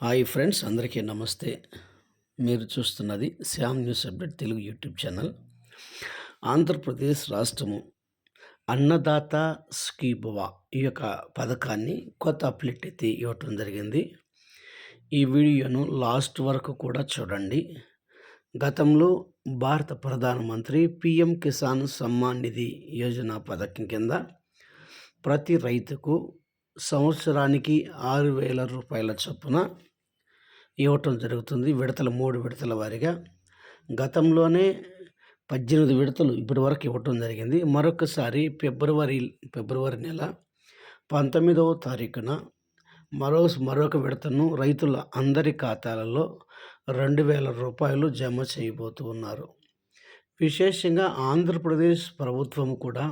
Hi friends, అందరికీ నమస్తే. మీరు చూస్తున్నది Shyam news update Telugu YouTube channel. Andhra Pradesh రాష్ట్రము అన్నదాత సుఖీభవ ఈ యొక్క పథకాన్ని కొత్త అప్డేట్ అయితే ఇవ్వటం జరిగింది. ఈ వీడియోను లాస్ట్ వరకు కూడా చూడండి. గతంలో భారత ప్రధానమంత్రి పిఎం కిసాన్ సమ్మాన్ నిధి యోజన పథకం కింద ప్రతి రైతుకు సంవత్సరానికి 6,000 రూపాయల చొప్పున ఇవ్వటం జరుగుతుంది. 3 విడతల వారీగా. గతంలోనే 18 విడతలు ఇప్పటి వరకు ఇవ్వటం జరిగింది. మరొకసారి ఫిబ్రవరి నెల 19వ తారీఖున మరొక విడతను రైతుల అందరి ఖాతాలలో 2,000 రూపాయలు జమ చేయబోతూ ఉన్నారు. విశేషంగా ఆంధ్రప్రదేశ్ ప్రభుత్వం కూడా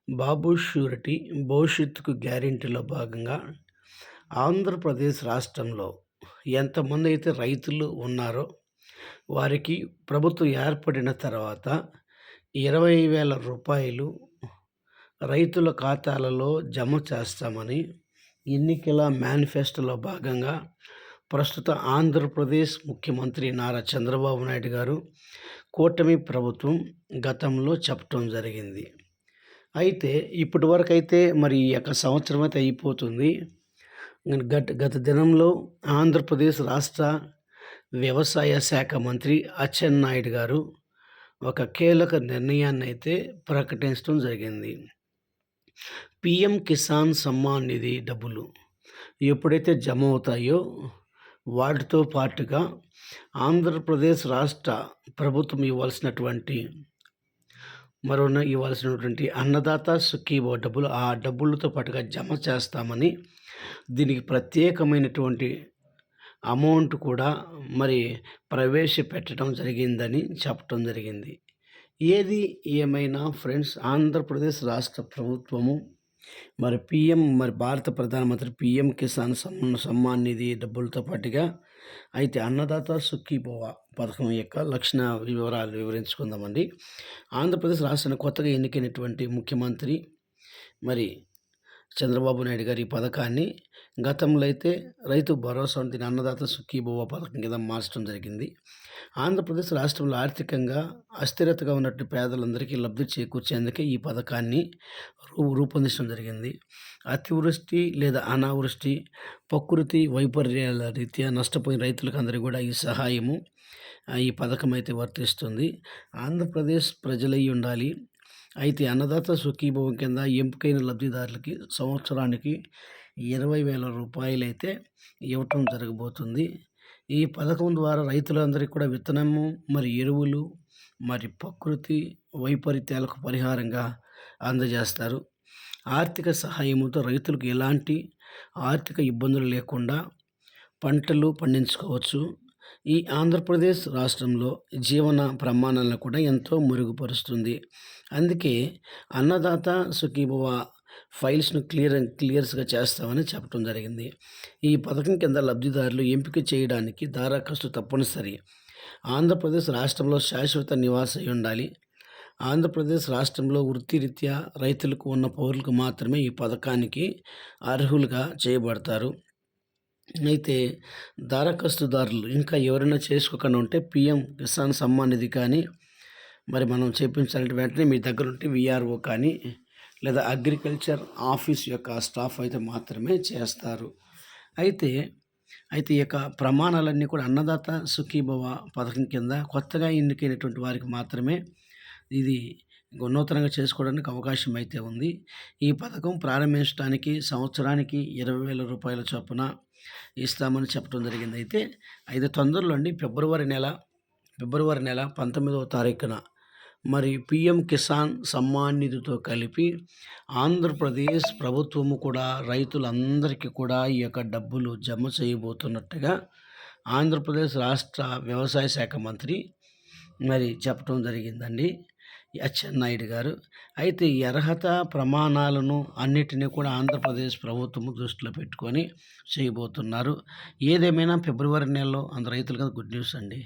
బాబు ష్యూరిటీ భవిష్యత్తుకు గ్యారెంటీలో భాగంగా ఆంధ్రప్రదేశ్ రాష్ట్రంలో ఎంతమంది అయితే రైతులు ఉన్నారో వారికి ప్రభుత్వం ఏర్పడిన తర్వాత 20,000 రూపాయలు రైతుల ఖాతాలలో జమ చేస్తామని ఎన్నికల మేనిఫెస్టోలో భాగంగా ప్రస్తుత ఆంధ్రప్రదేశ్ ముఖ్యమంత్రి నారా చంద్రబాబు నాయుడు గారు కూటమి ప్రభుత్వం గతంలో చెప్పడం జరిగింది. అయితే ఇప్పటి వరకు అయితే మరి ఈ యొక్క సంవత్సరం అయితే అయిపోతుంది. గత దినంలో ఆంధ్రప్రదేశ్ రాష్ట్ర వ్యవసాయ శాఖ మంత్రి అచ్చెన్నాయుడు గారు ఒక కీలక నిర్ణయాన్ని అయితే ప్రకటించడం జరిగింది. పిఎం కిసాన్ సమ్మాన్ నిధి డబ్బులు ఎప్పుడైతే జమ అవుతాయో వాటితో పాటుగా ఆంధ్రప్రదేశ్ రాష్ట్ర ప్రభుత్వం ఇవ్వాల్సినటువంటి అన్నదాత సుఖీభవ డబ్బులు ఆ డబ్బులతో పాటుగా జమ చేస్తామని, దీనికి ప్రత్యేకమైనటువంటి అమౌంట్ కూడా మరి ప్రవేశపెట్టడం జరిగిందని చెప్పడం జరిగింది. ఏది ఏమైనా ఫ్రెండ్స్, ఆంధ్రప్రదేశ్ రాష్ట్ర ప్రభుత్వము భారత ప్రధానమంత్రి పిఎం కిసాన్ సమ్మాన్ నిధి డబ్బులతో పాటుగా అయితే అన్నదాత సుఖీభవ పథకం యొక్క లక్షణ వివరాలు వివరించుకుందామండి. ఆంధ్రప్రదేశ్ రాష్ట్రానికి కొత్తగా ఎన్నికైనటువంటి ముఖ్యమంత్రి చంద్రబాబు నాయుడు గారి ఈ పథకాన్ని గతంలో అయితే రైతు భరోసా దీని అన్నదాత సుఖీభవ పథకం కింద మార్చడం జరిగింది. ఆంధ్రప్రదేశ్ రాష్ట్రంలో ఆర్థికంగా అస్థిరతగా ఉన్నట్టు పేదలందరికీ లబ్ధి చేకూర్చేందుకే ఈ పథకాన్ని రూపొందించడం జరిగింది. అతివృష్టి లేదా అనావృష్టి, ప్రకృతి వైపర్యాల రీత్యా నష్టపోయిన రైతులకు అందరికీ కూడా ఈ పథకం అయితే వర్తిస్తుంది. ఆంధ్రప్రదేశ్ ప్రజలై ఉండాలి. అయితే అన్నదాత సుఖీభవం కింద ఎంపికైన లబ్ధిదారులకి సంవత్సరానికి 20,000 రూపాయలు అయితే ఇవ్వటం జరగబోతుంది. ఈ పథకం ద్వారా రైతులందరికీ కూడా విత్తనము, ఎరువులు, ప్రకృతి వైపరీత్యాలకు పరిహారంగా అందజేస్తారు. ఆర్థిక సహాయంతో రైతులకు ఎలాంటి ఆర్థిక ఇబ్బందులు లేకుండా పంటలు పండించుకోవచ్చు. ఈ ఆంధ్రప్రదేశ్ రాష్ట్రంలో జీవన ప్రమాణాలను కూడా ఎంతో మెరుగుపరుస్తుంది. అందుకే అన్నదాత సుఖీభవ ఫైల్స్ను క్లియర్స్గా చేస్తామని చెప్పడం జరిగింది. ఈ పథకం కింద లబ్ధిదారులు ఎంపిక చేయడానికి దరఖాస్తు తప్పనిసరి. ఆంధ్రప్రదేశ్ రాష్ట్రంలో శాశ్వత నివాసం అయి ఉండాలి. ఆంధ్రప్రదేశ్ రాష్ట్రంలో వృత్తిరీత్యా రైతులకు ఉన్న పౌరులకు మాత్రమే ఈ పథకానికి అర్హులుగా చేయబడతారు. అయితే దరఖాస్తుదారులు ఇంకా ఎవరైనా చేసుకోకుండా ఉంటే పిఎం కిసాన్ సమ్మాన్ నిధి కానీ మనం చేపించాలంటే వెంటనే మీ దగ్గర ఉంటే విఆర్ఓ కానీ లేదా అగ్రికల్చర్ ఆఫీస్ యొక్క స్టాఫ్ అయితే మాత్రమే చేస్తారు. అయితే ఈ యొక్క ప్రమాణాలన్నీ కూడా అన్నదాత సుఖీభవ పథకం కింద కొత్తగా ఎన్నికైనటువంటి వారికి మాత్రమే ఇది నూతనంగా చేసుకోవడానికి అవకాశం అయితే ఉంది. ఈ పథకం ప్రారంభించడానికి సంవత్సరానికి 20,000 రూపాయల చొప్పున ఇస్తామని చెప్పడం జరిగింది. అయితే తొందరలో అండి ఫిబ్రవరి నెల 19వ తారీఖున పిఎం కిసాన్ సమ్మాన్ నిధితో కలిపి ఆంధ్రప్రదేశ్ ప్రభుత్వము కూడా రైతులందరికీ కూడా ఈ యొక్క డబ్బులు జమ చేయబోతున్నట్టుగా ఆంధ్రప్రదేశ్ రాష్ట్ర వ్యవసాయ శాఖ మంత్రి చెప్పడం జరిగిందండి, అచ్చెన్నాయుడు గారు. అయితే ఈ అర్హత ప్రమాణాలను అన్నిటినీ కూడా ఆంధ్రప్రదేశ్ ప్రభుత్వము దృష్టిలో పెట్టుకొని చేయబోతున్నారు. ఏదేమైనా ఫిబ్రవరి నెలలో రైతులకు గుడ్ న్యూస్ అండి.